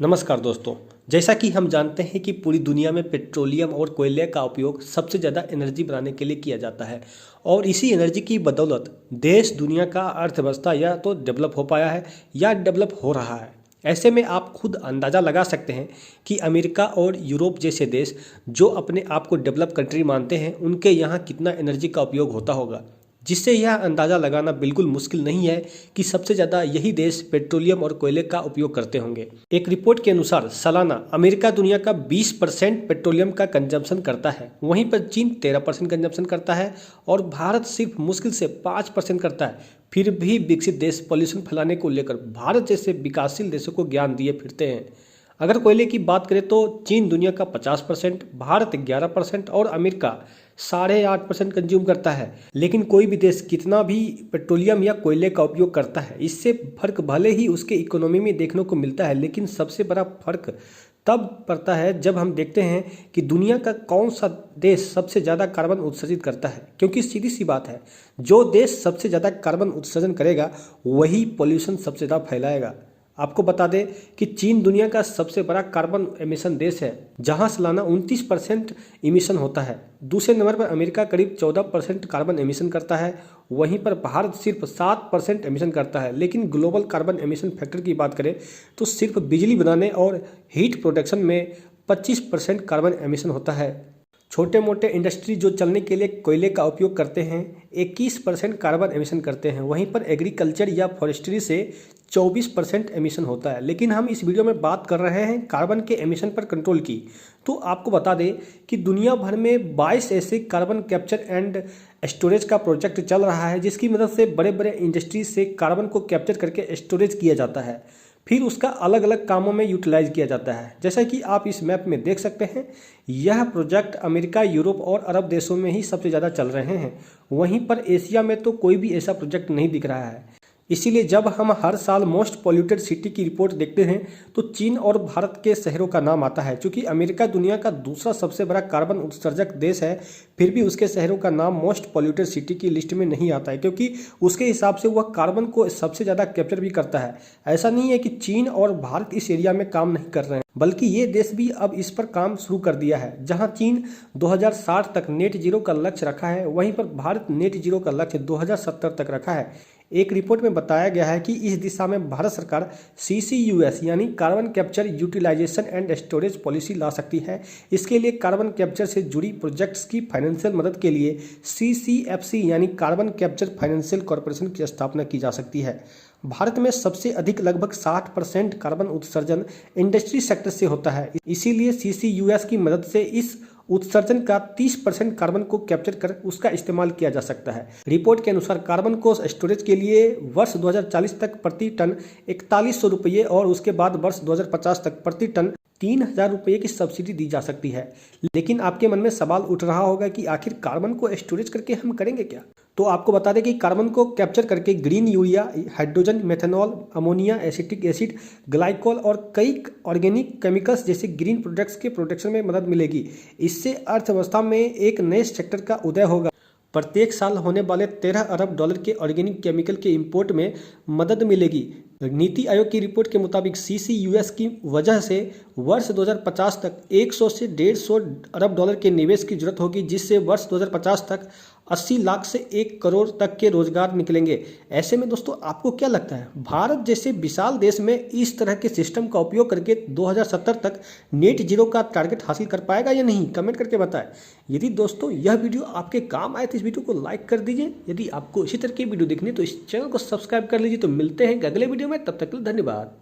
नमस्कार दोस्तों। जैसा कि हम जानते हैं कि पूरी दुनिया में पेट्रोलियम और कोयले का उपयोग सबसे ज़्यादा एनर्जी बनाने के लिए किया जाता है और इसी एनर्जी की बदौलत देश दुनिया का अर्थव्यवस्था या तो डेवलप हो पाया है या डेवलप हो रहा है। ऐसे में आप खुद अंदाज़ा लगा सकते हैं कि अमेरिका और यूरोप जैसे देश जो अपने आप को डेवलप कंट्री मानते हैं उनके यहाँ कितना एनर्जी का उपयोग होता होगा, जिससे यह अंदाज़ा लगाना बिल्कुल मुश्किल नहीं है कि सबसे ज़्यादा यही देश पेट्रोलियम और कोयले का उपयोग करते होंगे। एक रिपोर्ट के अनुसार सालाना अमेरिका दुनिया का 20% पेट्रोलियम का कंजम्पशन करता है, वहीं पर चीन 13% कंजम्पशन करता है और भारत सिर्फ मुश्किल से 5% करता है। फिर भी विकसित देश पॉल्यूशन फैलाने को लेकर भारत जैसे विकासशील देशों को ज्ञान दिए फिरते हैं। अगर कोयले की बात करें तो चीन दुनिया का 50%, भारत 11% और अमेरिका 8.5% कंज्यूम करता है। लेकिन कोई भी देश कितना भी पेट्रोलियम या कोयले का उपयोग करता है, इससे फर्क भले ही उसके इकोनॉमी में देखने को मिलता है, लेकिन सबसे बड़ा फर्क तब पड़ता है जब हम देखते हैं कि दुनिया का कौन सा देश सबसे ज़्यादा कार्बन उत्सर्जित करता है। क्योंकि सीधी सी बात है, जो देश सबसे ज़्यादा कार्बन उत्सर्जन करेगा वही पॉल्यूशन सबसे ज़्यादा फैलाएगा। आपको बता दें कि चीन दुनिया का सबसे बड़ा कार्बन एमिशन देश है, जहां सालाना 29% इमिशन होता है। दूसरे नंबर पर अमेरिका करीब 14% कार्बन एमिशन करता है, वहीं पर भारत सिर्फ 7% एमिशन करता है। लेकिन ग्लोबल कार्बन एमिशन फैक्टर की बात करें तो सिर्फ बिजली बनाने और हीट प्रोडक्शन में 25% कार्बन एमिशन होता है। छोटे मोटे इंडस्ट्री जो चलने के लिए कोयले का उपयोग करते हैं 21% कार्बन एमिशन करते हैं, वहीं पर एग्रीकल्चर या फॉरेस्ट्री से 24% एमिशन होता है। लेकिन हम इस वीडियो में बात कर रहे हैं कार्बन के एमिशन पर कंट्रोल की। तो आपको बता दें कि दुनिया भर में 22 ऐसे कार्बन कैप्चर एंड स्टोरेज का प्रोजेक्ट चल रहा है, जिसकी मदद से बड़े बड़े इंडस्ट्री से कार्बन को कैप्चर करके स्टोरेज किया जाता है, फिर उसका अलग अलग कामों में यूटिलाइज किया जाता है। जैसा कि आप इस मैप में देख सकते हैं, यह प्रोजेक्ट अमेरिका, यूरोप और अरब देशों में ही सबसे ज़्यादा चल रहे हैं। वहीं पर एशिया में तो कोई भी ऐसा प्रोजेक्ट नहीं दिख रहा है। इसीलिए जब हम हर साल मोस्ट पॉल्यूटेड सिटी की रिपोर्ट देखते हैं तो चीन और भारत के शहरों का नाम आता है। क्योंकि अमेरिका दुनिया का दूसरा सबसे बड़ा कार्बन उत्सर्जक देश है, फिर भी उसके शहरों का नाम मोस्ट पॉल्यूटेड सिटी की लिस्ट में नहीं आता है, क्योंकि उसके हिसाब से वह कार्बन को सबसे ज़्यादा कैप्चर भी करता है। ऐसा नहीं है कि चीन और भारत इस एरिया में काम नहीं कर रहे हैं, बल्कि ये देश भी अब इस पर काम शुरू कर दिया है। जहां चीन 2060 तक नेट जीरो का लक्ष्य रखा है, वहीं पर भारत नेट जीरो का लक्ष्य 2070 तक रखा है। एक रिपोर्ट में बताया गया है कि इस दिशा में भारत सरकार CCUS यानी carbon capture utilization and storage policy ला सकती है। इसके लिए कार्बन कैप्चर से जुड़ी प्रोजेक्ट्स की फाइनेंशियल मदद के लिए CCFC यानी कार्बन कैप्चर फाइनेंशियल कॉरपोरेशन की स्थापना की जा सकती है। भारत में सबसे अधिक लगभग 60% कार्बन उत्सर्जन इंडस्ट्री सेक्टर से होता है, इसीलिए CCUS की मदद से इस उत्सर्जन का 30% कार्बन को कैप्चर कर उसका इस्तेमाल किया जा सकता है। रिपोर्ट के अनुसार कार्बन को स्टोरेज के लिए वर्ष 2040 तक प्रति टन 4100 रुपये और उसके बाद वर्ष 2050 तक प्रति टन 3000 रुपये की सब्सिडी दी जा सकती है। लेकिन आपके मन में सवाल उठ रहा होगा कि आखिर कार्बन को स्टोरेज करके हम करेंगे क्या? तो आपको बता दें कि कार्बन को कैप्चर करके green urea, hydrogen, methanol, ammonia, acetic acid, glycol और कई ऑर्गेनिक केमिकल्स जैसे ग्रीन प्रोडक्ट्स के प्रोडक्शन में मदद मिलेगी। इससे अर्थव्यवस्था में एक नए सेक्टर का उदय होगा। प्रत्येक साल होने वाले 13 अरब डॉलर के ऑर्गेनिक केमिकल के इंपोर्ट में मदद मिलेगी। नीति आयोग की रिपोर्ट के मुताबिक CCUS की वजह से वर्ष 2050 तक 100 से 150 अरब डॉलर के निवेश की जरूरत होगी, जिससे वर्ष 2050 तक 80 लाख से 1 करोड़ तक के रोजगार निकलेंगे। ऐसे में दोस्तों आपको क्या लगता है, भारत जैसे विशाल देश में इस तरह के सिस्टम का उपयोग करके 2070 तक नेट जीरो का टारगेट हासिल कर पाएगा या नहीं? कमेंट करके बताएं। यदि दोस्तों यह वीडियो आपके काम आए तो इस वीडियो को लाइक कर दीजिए। यदि आपको इसी तरह की वीडियो देखनी है तो इस चैनल को सब्सक्राइब कर लीजिए। तो मिलते हैं अगले वीडियो में, तब तक के लिए धन्यवाद।